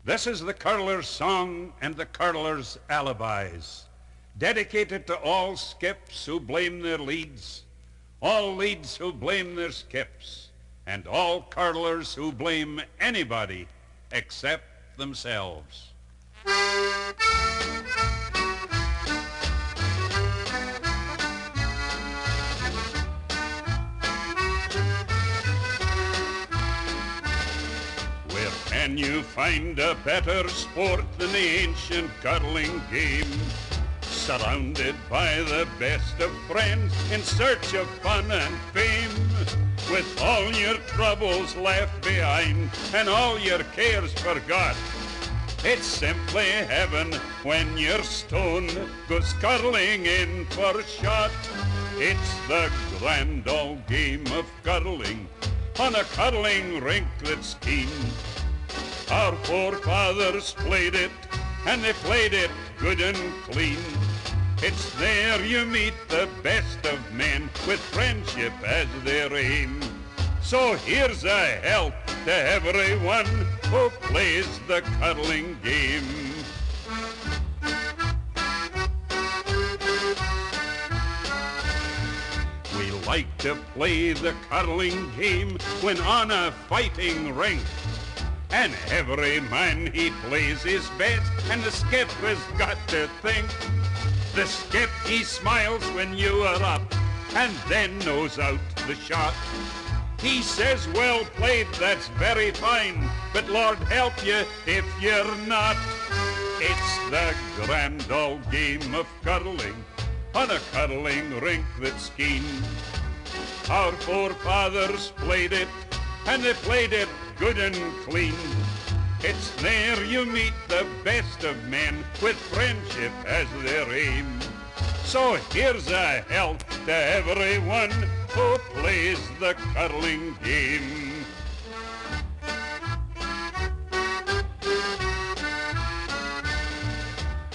This is the curler's song and the curler's alibis, dedicated to all skips who blame their leads, all leads who blame their skips, and all curlers who blame anybody except themselves. Where can you find a better sport than the ancient curling game? Surrounded by the best of friends in search of fun and fame, with all your troubles left behind and all your cares forgot. It's simply heaven when your stone goes curling in for a shot. It's the grand old game of curling on a curling rink that's keen. Our forefathers played it, and they played it good and clean. It's there you meet the best of men with friendship as their aim. So here's a health to everyone who plays the curling game. We like to play the curling game when on a fighting rink. And every man he plays his best, and the skip has got to think. The skip he smiles when you are up, and then knows out the shot. He says, well played, that's very fine, but Lord help you if you're not. It's the grand old game of curling on a curling rink that's keen. Our forefathers played it, and they played it good and clean. It's there you meet the best of men with friendship as their aim. So here's a health to everyone who plays the curling game.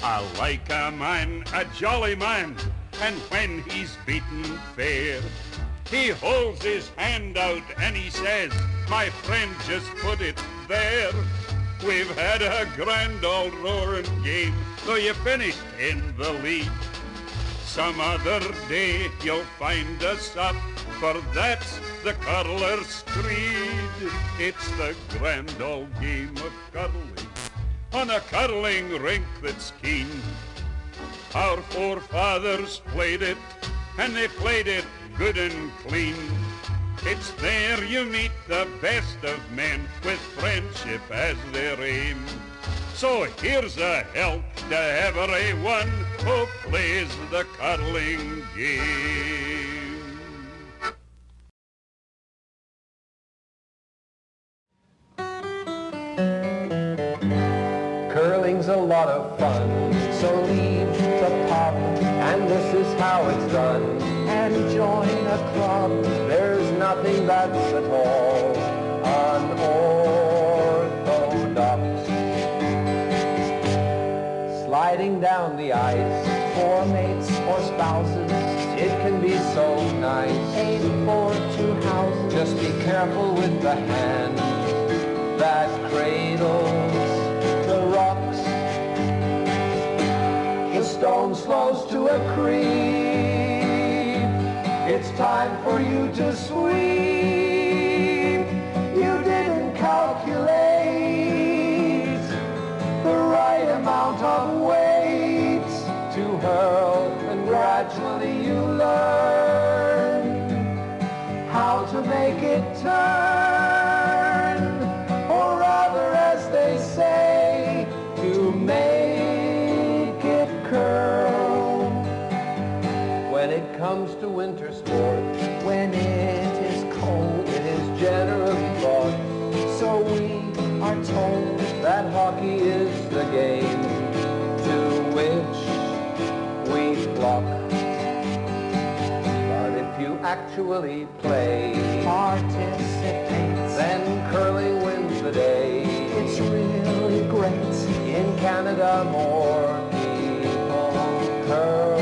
I like a man, a jolly man, and when he's beaten fair, he holds his hand out and he says, my friend, just put it there. We've had a grand old roaring game, though you finished in the lead. Some other day you'll find us up, for that's the curler's creed. It's the grand old game of curling on a curling rink that's keen. Our forefathers played it, and they played it good and clean. It's there you meet the best of men with friendship as their aim. So here's a health to everyone who plays the curling game. Curling's a lot of fun, so leave the pub, and this is how it's done. And join a club, there's nothing that's at all unorthodox. Sliding down the ice for mates or spouses, it can be so nice. Aim for 2 houses, just be careful with the hand that cradles the rocks. The stone slows to a creep. It's time for you to sweep. You didn't calculate the right amount of weight to hurl, and gradually you learn how to make it turn, or rather, as they say, to make it curl. When it comes to winter sport, when it is cold, it is generally thought, so we are told, that hockey is the game to which we flock. But if you actually play, participate, then curling wins the day. It's really great. In Canada, more people curl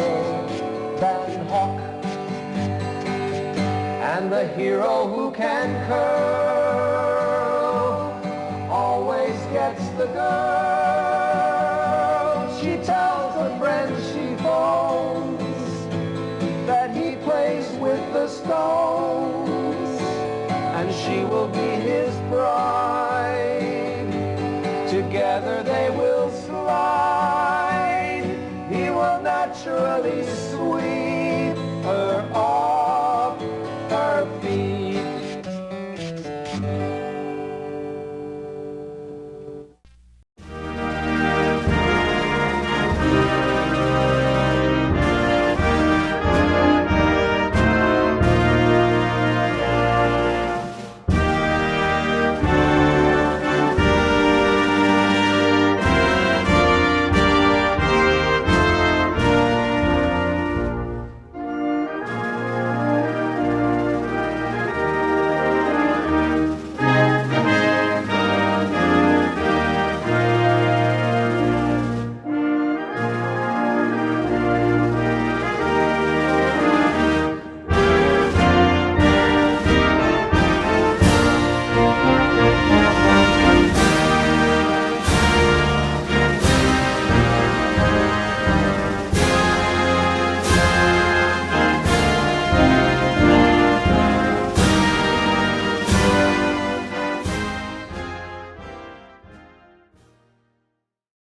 than hawk. And the hero who can curl always gets the goal. girl. She tells the friends she phones that he plays with the stones, and she will be his bride. Together they will